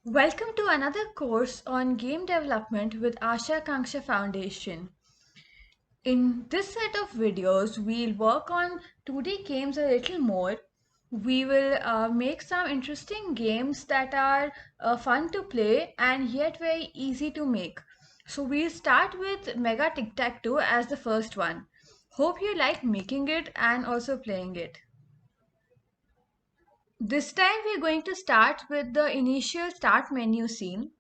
Welcome to another course on game development with Asha Akanksha Foundation. In this set of videos, we'll work on 2D games a little more. We will make some interesting games that are fun to play and yet very easy to make. So we'll start with Mega Tic-Tac-Toe as the first one. Hope you like making it and also playing it. This time we're going to start with the initial start menu scene.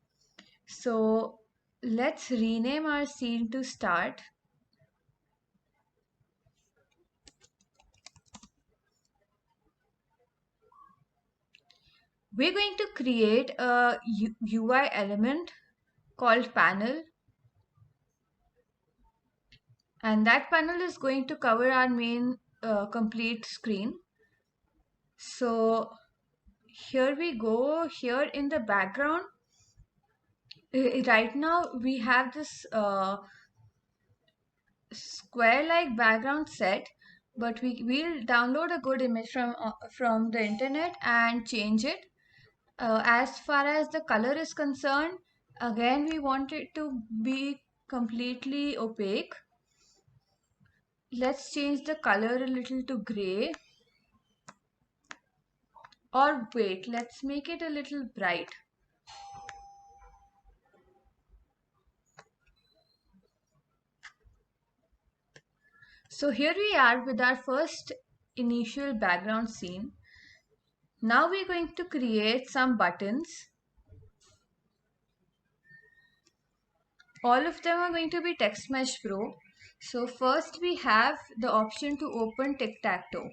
So let's rename our scene to start. We're going to create a UI element called panel, and that panel is going to cover our main complete screen. So here we go. Here in the background, right now we have this square-like background set, but we'll download a good image from the internet and change it. As far as the color is concerned, again we want it to be completely opaque. Let's change the color a little to gray. Or wait, let's make it a little bright. So here we are with our first initial background scene. Now we're going to create some buttons. All of them are going to be Text Mesh Pro. So first we have the option to open Tic-Tac-Toe.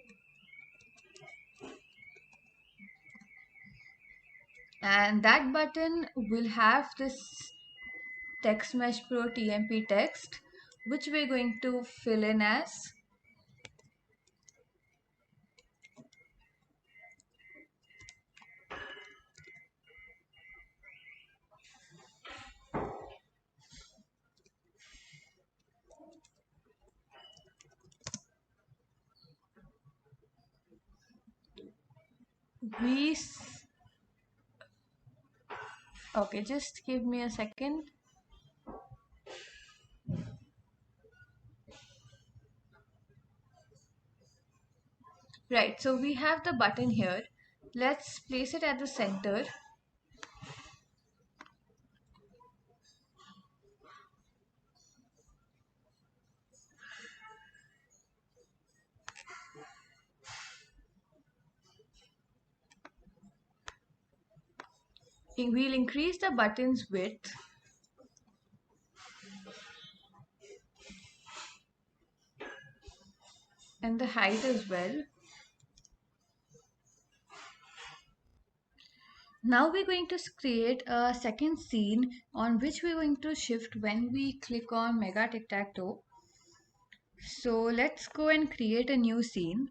And that button will have this Text Mesh Pro TMP text, which we're going to fill in as we. Okay, just give me a second. Right, so we have the button here. Let's place it at the center. We'll increase the button's width. And the height as well. Now we're going to create a second scene on which we're going to shift when we click on Mega Tic-Tac-Toe. So let's go and create a new scene.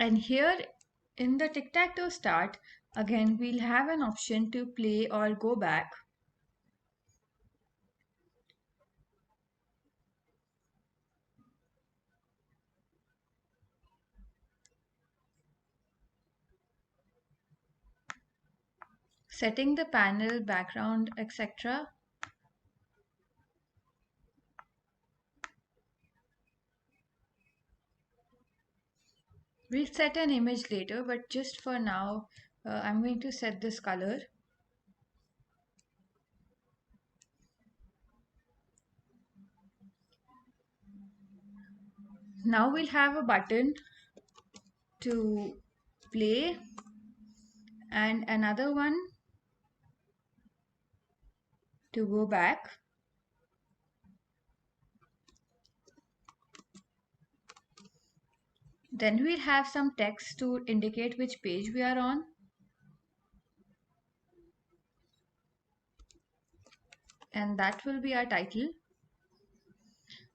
And here in the Tic-Tac-Toe start, again we'll have an option to play or go back. Setting the panel, background, etc. We'll set an image later, but just for now, I'm going to set this color. Now we'll have a button to play and another one to go back. Then we'll have some text to indicate which page we are on. And that will be our title.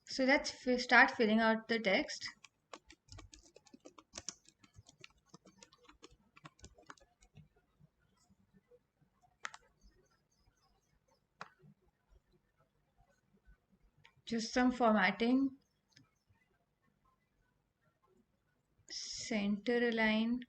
So let's start filling out the text. Just some formatting, center align.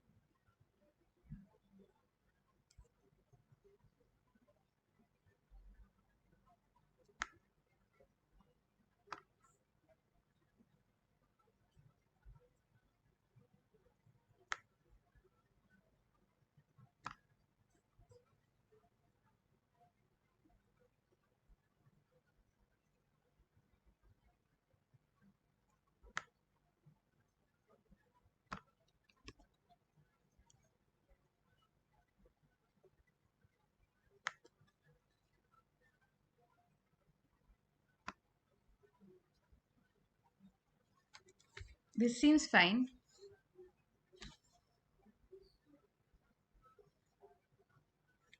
This seems fine.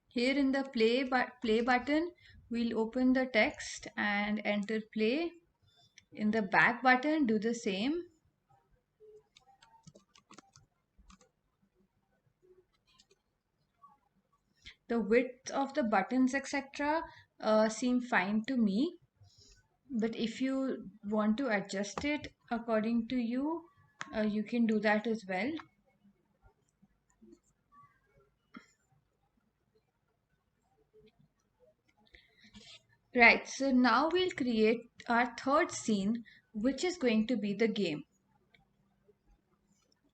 Here in the play button, we'll open the text and enter play. In the back button, do the same. The width of the buttons, etc., seem fine to me. But if you want to adjust it according to you, you can do that as well. Right, so now we'll create our third scene, which is going to be the game.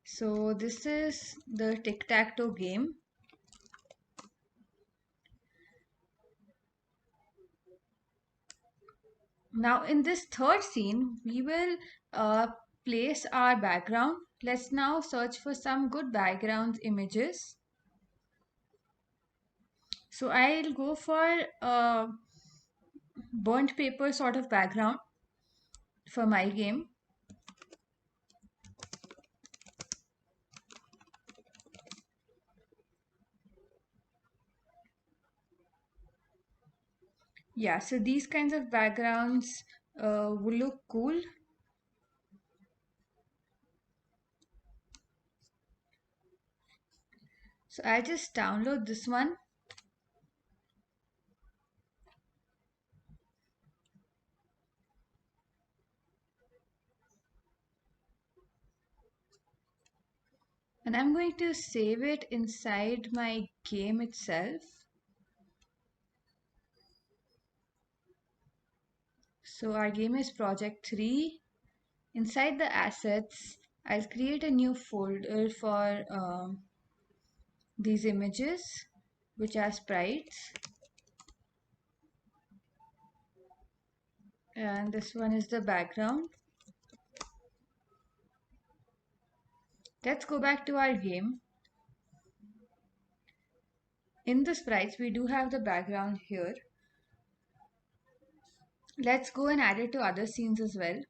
So this is the tic-tac-toe game. Now in this third scene, we will place our background. Let's now search for some good background images. So I'll go for a burnt paper sort of background for my game. Yeah, so these kinds of backgrounds will look cool. So I'll just download this one. And I'm going to save it inside my game itself. So our game is project 3. Inside the assets, I'll create a new folder for these images, which are sprites. And this one is the background. Let's go back to our game. In the sprites, we do have the background here. Let's go and add it to other scenes as well.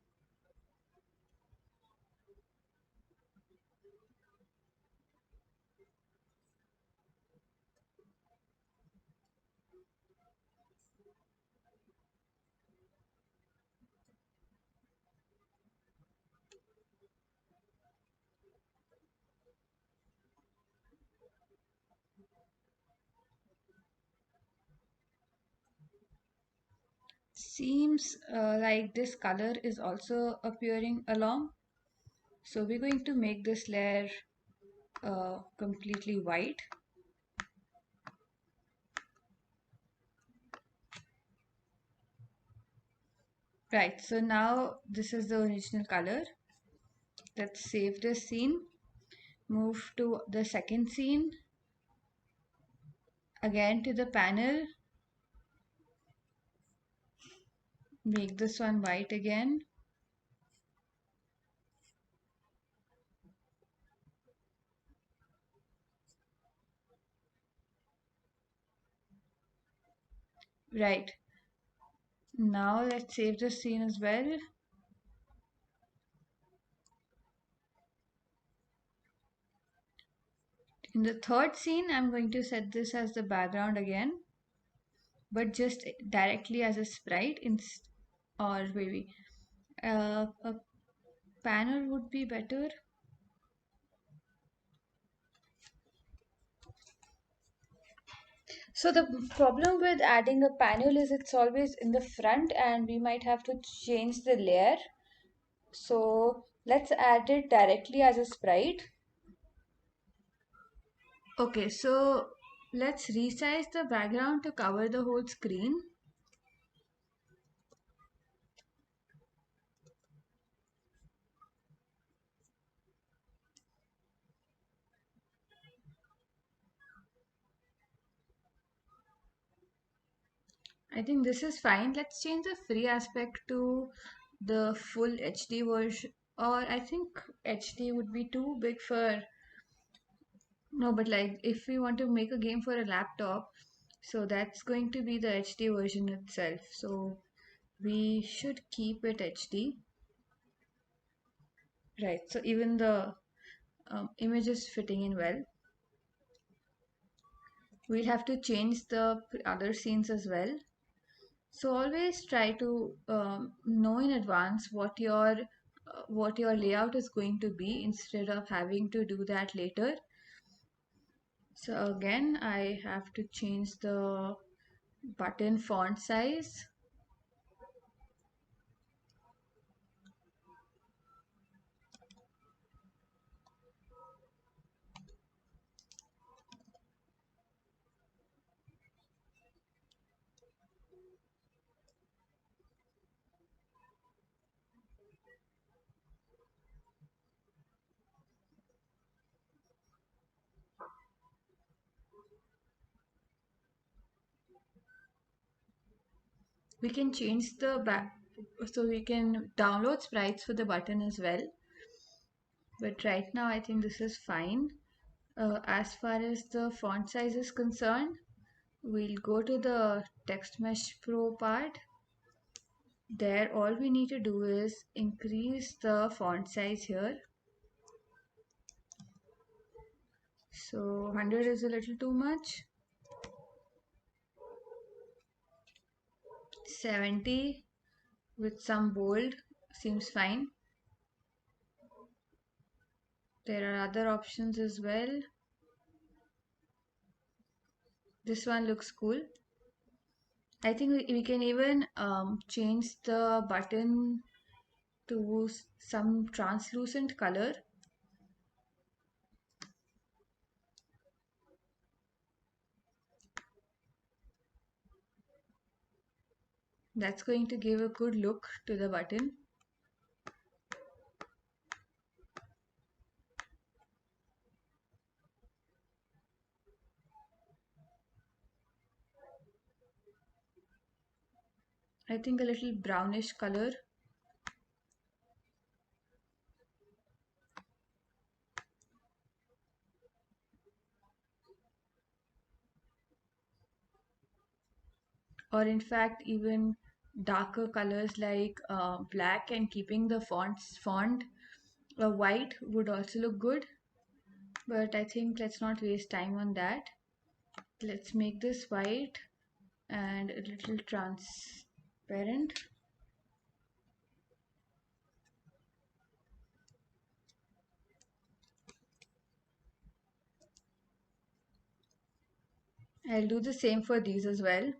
Seems like this color is also appearing along. So we're going to make this layer completely white. Right, so now this is the original color. Let's save this scene. Move to the second scene. Again to the panel. Make this one white again. Right. Now let's save this scene as well. In the third scene, I'm going to set this as the background again, but just directly as a sprite, or maybe a panel would be better. So the problem with adding a panel is it's always in the front and we might have to change the layer. So let's add it directly as a sprite. Okay, so let's resize the background to cover the whole screen. I think this is fine. Let's change the free aspect to the full HD version. Or I think HD would be too big for. No, but like if we want to make a game for a laptop, so that's going to be the HD version itself. So we should keep it HD. Right. So even the image is fitting in well. We'll have to change the other scenes as well. So always try to know in advance what your layout is going to be instead of having to do that later. So again, I have to change the button font size. We can change the back, so we can download sprites for the button as well. But right now, I think this is fine. As far as the font size is concerned, we'll go to the Text Mesh Pro part. There, all we need to do is increase the font size here. So 100 is a little too much. 70 with some bold seems fine. There are other options as well. This one looks cool. I think we can even change the button to some translucent color. That's going to give a good look to the button. I think a little brownish color. Or in fact even darker colors like black, and keeping the font white would also look good, but I think let's not waste time on that. Let's make this white and a little transparent. I'll do the same for these as well.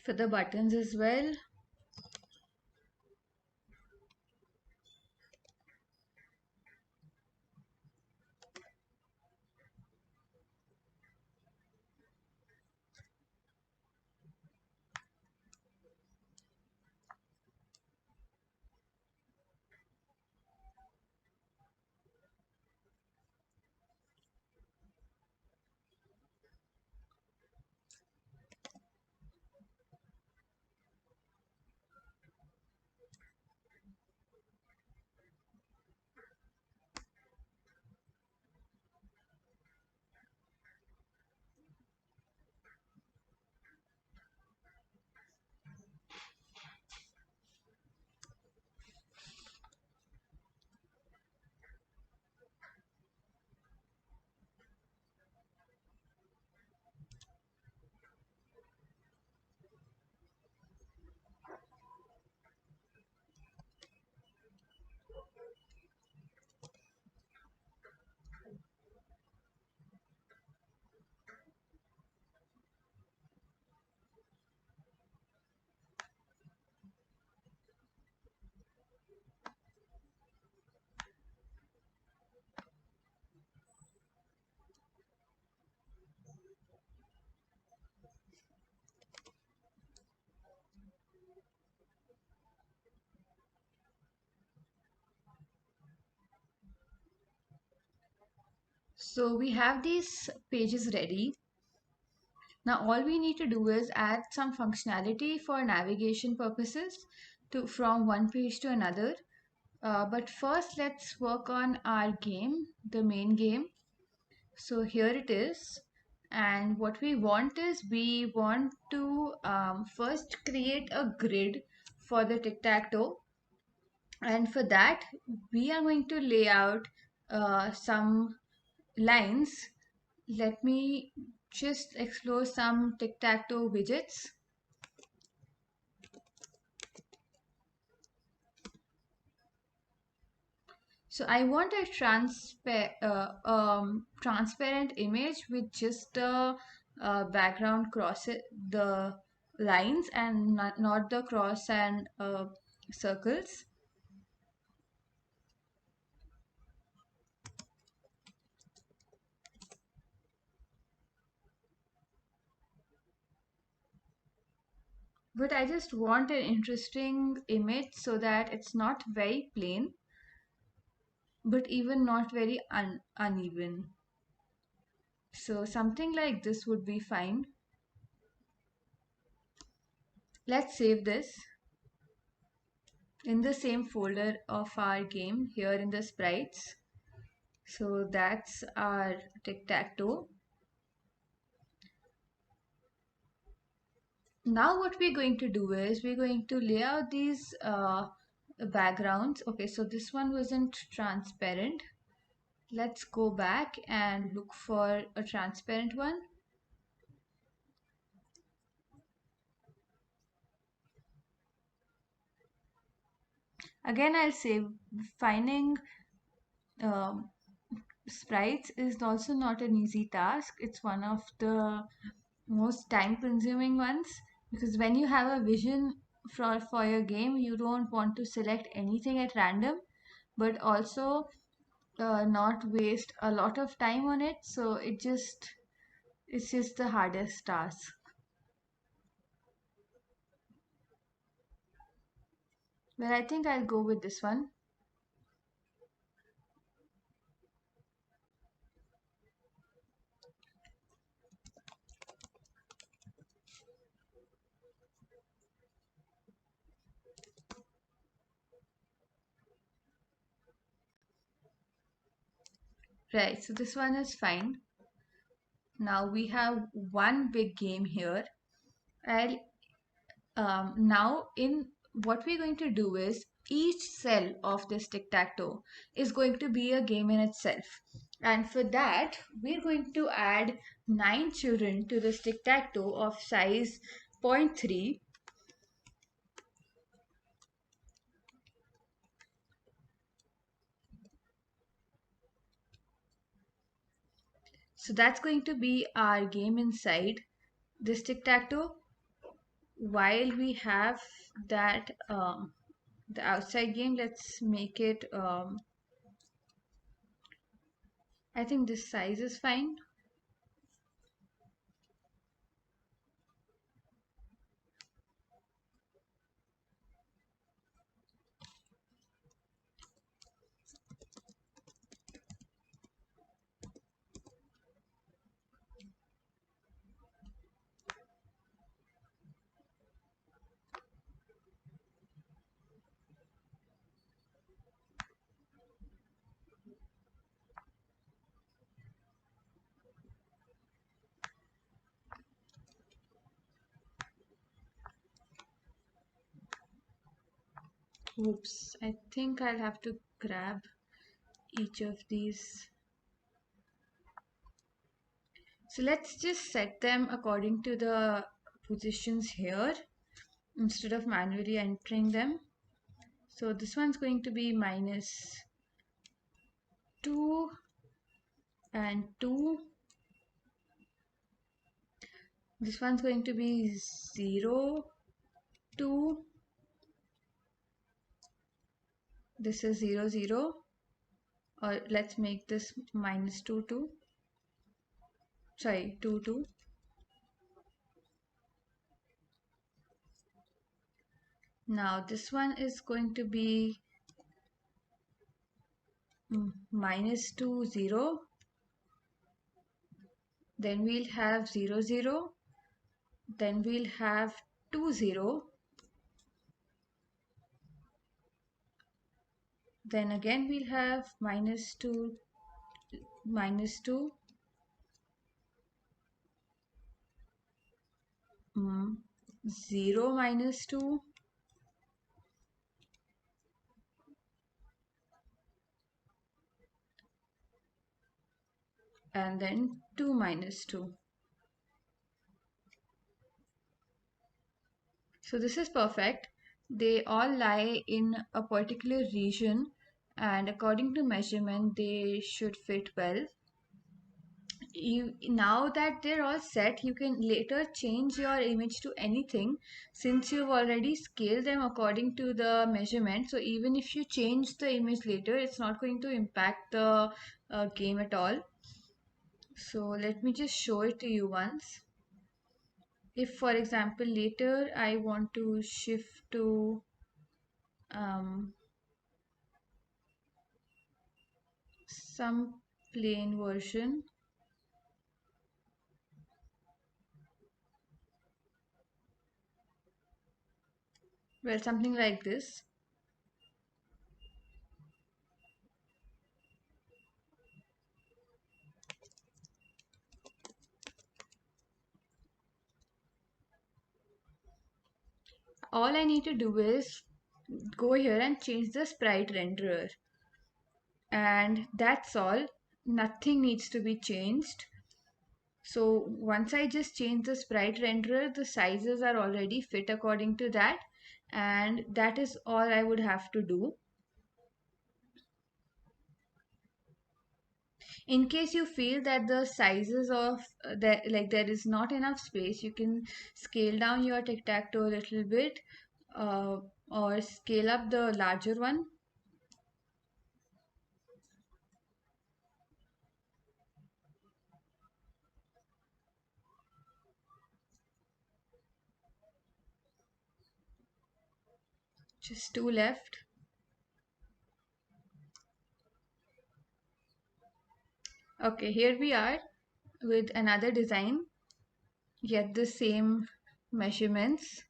For the buttons as well, So we have these pages ready. Now all we need to do is add some functionality for navigation purposes from one page to another. But first let's work on our game, the main game. So here it is. And what we want is we want to first create a grid for the tic-tac-toe. And for that, we are going to lay out some lines. Let me just explore some tic-tac-toe widgets. So I want a transparent image with just the background cross the lines and not the cross and circles. But I just want an interesting image so that it's not very plain, but even not very uneven. So something like this would be fine. Let's save this in the same folder of our game here in the sprites. So that's our tic-tac-toe. Now what we're going to do is we're going to lay out these backgrounds. Okay, so this one wasn't transparent. Let's go back and look for a transparent one. Again, I'll say finding um, sprites is also not an easy task. It's one of the most time consuming ones because when you have a vision for your game, you don't want to select anything at random, but also not waste a lot of time on it. So it's just the hardest task. But I think I'll go with this one. Right, so this one is fine. Now we have one big game here. I'll now in what we're going to do is each cell of this tic-tac-toe is going to be a game in itself. And for that, we're going to add 9 children to this tic-tac-toe of size 0.3. So that's going to be our game inside this tic-tac-toe. While we have that the outside game, let's make it I think this size is fine. Oops, I think I'll have to grab each of these. So let's just set them according to the positions here instead of manually entering them. So this one's going to be minus 2 and 2. This one's going to be 0, 2. This is 0, 0. Or let's make this minus 2, 2. Sorry, 2, 2. Now this one is going to be minus 2, 0. then we'll have 0 0, then we'll have 2 0, then again we'll have -2 -2, 0 -2, and then 2 -2. So this is perfect. They all lie in a particular region, and according to measurement they should fit well. Now that they're all set, you can later change your image to anything, since you've already scaled them according to the measurement. So even if you change the image later, it's not going to impact the game at all. So let me just show it to you once. If for example later I want to shift to some plain version, well, something like this. All I need to do is go here and change the sprite renderer, and that's all. Nothing needs to be changed. So once I just change the sprite renderer, the sizes are already fit according to that, and that is all I would have to do. In case you feel that the sizes of there is not enough space, you can scale down your tic-tac-toe a little bit, uh, or scale up the larger one. Just two left. Okay, here we are with another design, yet the same measurements.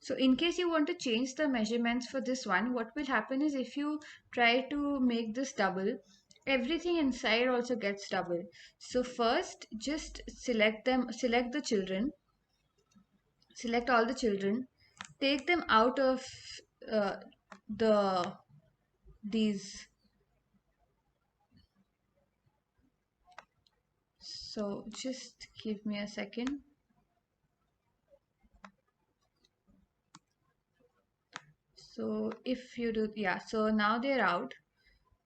So in case you want to change the measurements for this one, what will happen is if you try to make this double, everything inside also gets double. So first just select the children, select all the children, take them out of uh, the these. So just give me a second. So if you do, yeah, so now they're out.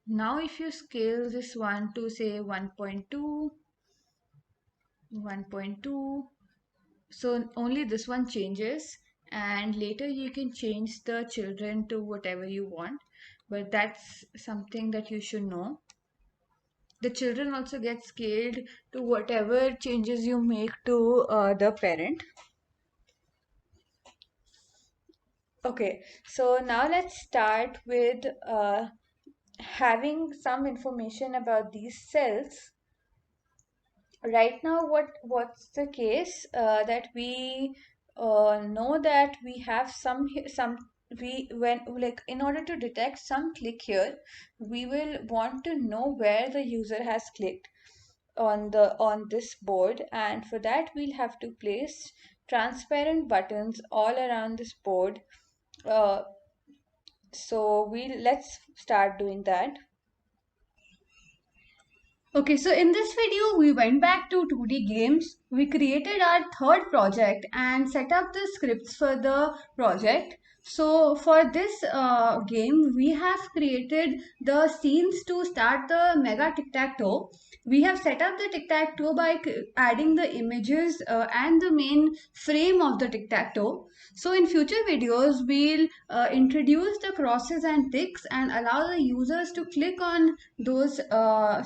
Now if you scale this one to say 1.2, 1.2, so only this one changes, and later you can change the children to whatever you want, but that's something that you should know. The children also get scaled to whatever changes you make to the parent. Okay, so now let's start with having some information about these cells. Right now, what's the case, that we know that we have some we when like in order to detect some click here, we will want to know where the user has clicked on this board, and for that we'll have to place transparent buttons all around this board. uh, so let's start doing that. Okay, so in this video, we went back to 2D games. We created our third project and set up the scripts for the project. So for this game, we have created the scenes to start the mega tic-tac-toe. We have set up the tic-tac-toe by adding the images and the main frame of the tic-tac-toe. So in future videos, we'll introduce the crosses and ticks and allow the users to click on those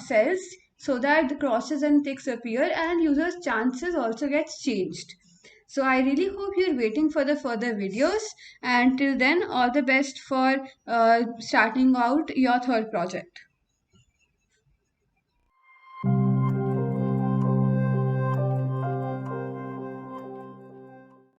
cells so that the crosses and ticks appear and users' chances also gets changed. So I really hope you're waiting for the further videos. And till then, all the best for starting out your third project.